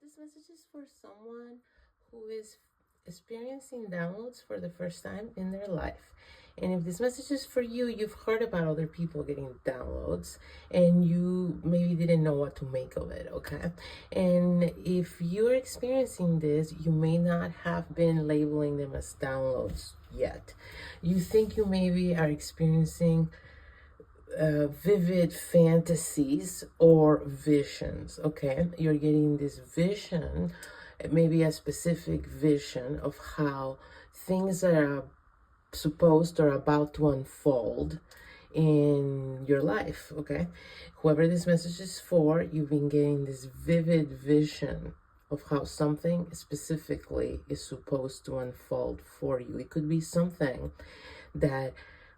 This message is for someone who is experiencing downloads for the first time in their life. And if this message is for you, you've heard about other people getting downloads and you maybe didn't know what to make of it, okay? And if you're experiencing this, you may not have been labeling them as downloads yet. You think you maybe are experiencing vivid fantasies or visions, okay? You're getting this vision, maybe a specific vision of how things that are supposed or about to unfold in your life, okay? Whoever this message is for, you've been getting this vivid vision of how something specifically is supposed to unfold for you. It could be something that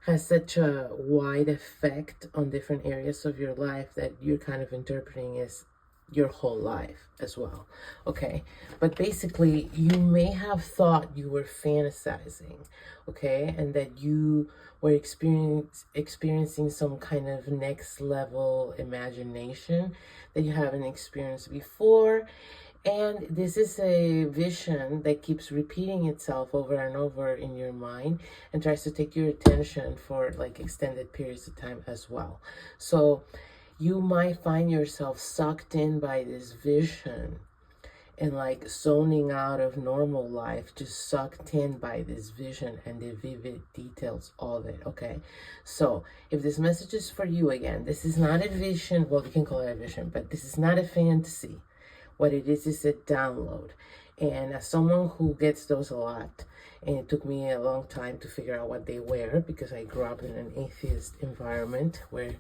has such a wide effect on different areas of your life that you're kind of interpreting as your whole life as well, okay? But basically, you may have thought you were fantasizing, okay? And that you were experiencing some kind of next level imagination that you haven't experienced before. And this is a vision that keeps repeating itself over and over in your mind and tries to take your attention for like extended periods of time as well. So you might find yourself sucked in by this vision and like zoning out of normal life, just sucked in by this vision and the vivid details of it, okay? So if this message is for you again, this is not a vision, well, you can call it a vision, but this is not a fantasy. What it is a download. And as someone who gets those a lot, and it took me a long time to figure out what they were because I grew up in an atheist environment where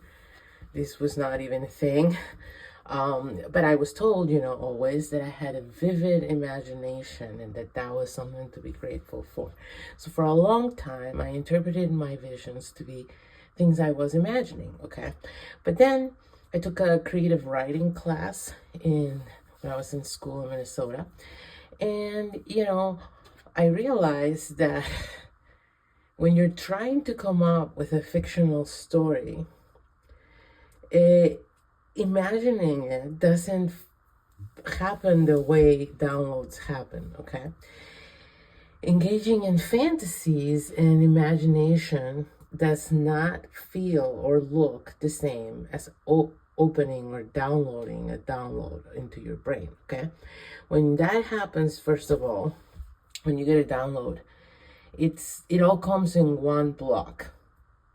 this was not even a thing. But I was told, always that I had a vivid imagination and that was something to be grateful for. So for a long time, I interpreted my visions to be things I was imagining, okay? But then I took a creative writing class when I was in school in Minnesota. And, I realized that when you're trying to come up with a fictional story, imagining it doesn't happen the way downloads happen, okay? Engaging in fantasies and imagination does not feel or look the same as opening or downloading a download into your brain, okay? When that happens, first of all, when you get a download, it all comes in one block.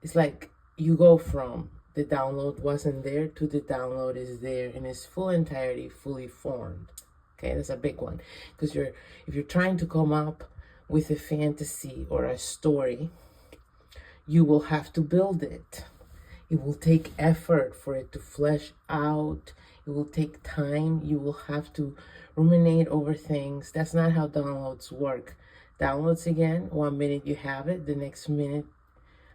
It's like you go from the download wasn't there to the download is there in its full entirety, fully formed. Okay, that's a big one. Because if you're trying to come up with a fantasy or a story, you will have to build it. It will take effort for it to flesh out. It will take time. You will have to ruminate over things. That's not how downloads work. Downloads, again, 1 minute you have it, the next minute,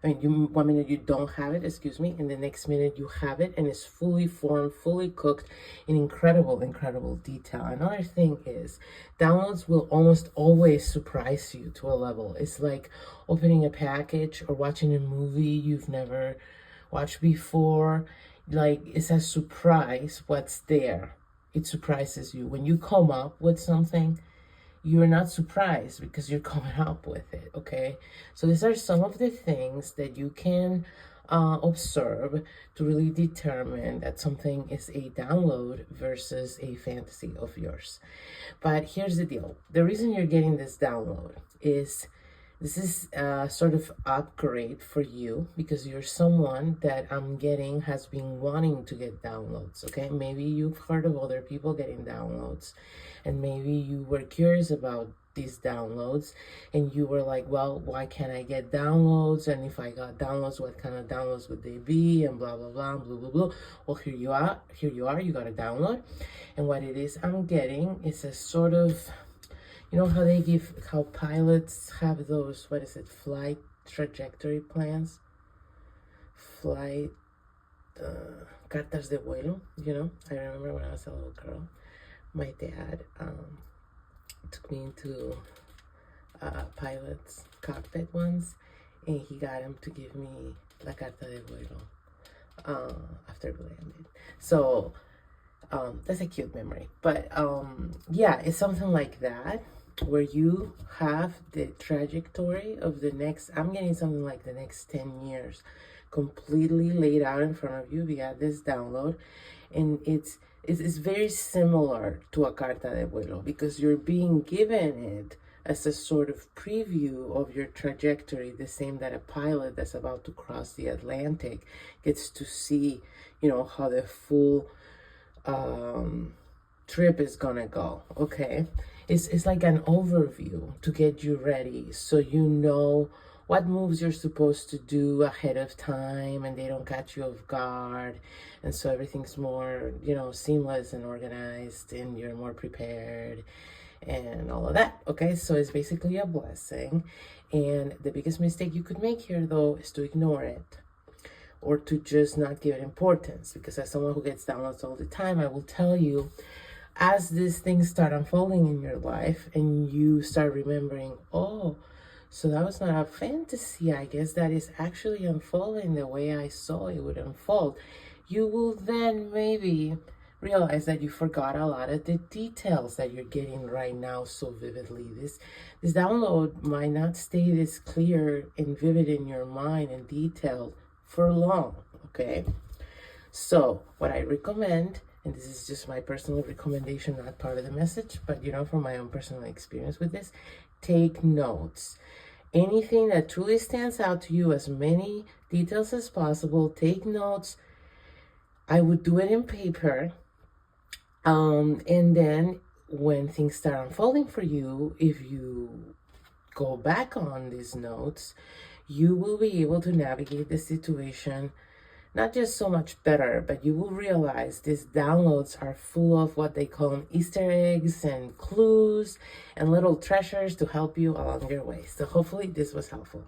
1 minute you don't have it, and the next minute you have it, and it's fully formed, fully cooked in incredible, incredible detail. Another thing is, downloads will almost always surprise you to a level. It's like opening a package or watching a movie you've never watched before. Like, it's a surprise what's there. It surprises you. When you come up with something, you're not surprised because you're coming up with it, okay? So these are some of the things that you can observe to really determine that something is a download versus a fantasy of yours. But here's the deal. The reason you're getting this download is this is a sort of upgrade for you because you're someone that I'm getting has been wanting to get downloads, okay? Maybe you've heard of other people getting downloads and maybe you were curious about these downloads and you were like, well, why can't I get downloads? And if I got downloads, what kind of downloads would they be? And blah, blah, blah, blah, blah, blah. Well, here you are, you got a download. And what it is I'm getting is a sort of, how pilots have those, flight trajectory plans? Flight, cartas de vuelo, I remember when I was a little girl, my dad took me into pilot's cockpit once, and he got him to give me la carta de vuelo after we landed. So That's a cute memory. But yeah, it's something like that, where you have the trajectory of the next, I'm getting something like the next 10 years completely laid out in front of you via this download. And it's very similar to a carta de vuelo, because you're being given it as a sort of preview of your trajectory, the same that a pilot that's about to cross the Atlantic gets to see, how the full trip is gonna go. Okay, it's like an overview to get you ready, so you know what moves you're supposed to do ahead of time and they don't catch you off guard, and so everything's more seamless and organized, and you're more prepared and all of that. Okay, so it's basically a blessing. And the biggest mistake you could make here, though, is to ignore it, or to just not give it importance. Because as someone who gets downloads all the time, I will tell you, as these things start unfolding in your life and you start remembering, oh, so that was not a fantasy, I guess that is actually unfolding the way I saw it would unfold, you will then maybe realize that you forgot a lot of the details that you're getting right now so vividly. This download might not stay this clear and vivid in your mind and detailed for long, okay? So what I recommend, and this is just my personal recommendation, not part of the message, but from my own personal experience with this, take notes. Anything that truly stands out to you, as many details as possible, take notes. I would do it in paper. And then when things start unfolding for you, if you go back on these notes, you will be able to navigate the situation not just so much better, but you will realize these downloads are full of what they call Easter eggs and clues and little treasures to help you along your way. So hopefully this was helpful.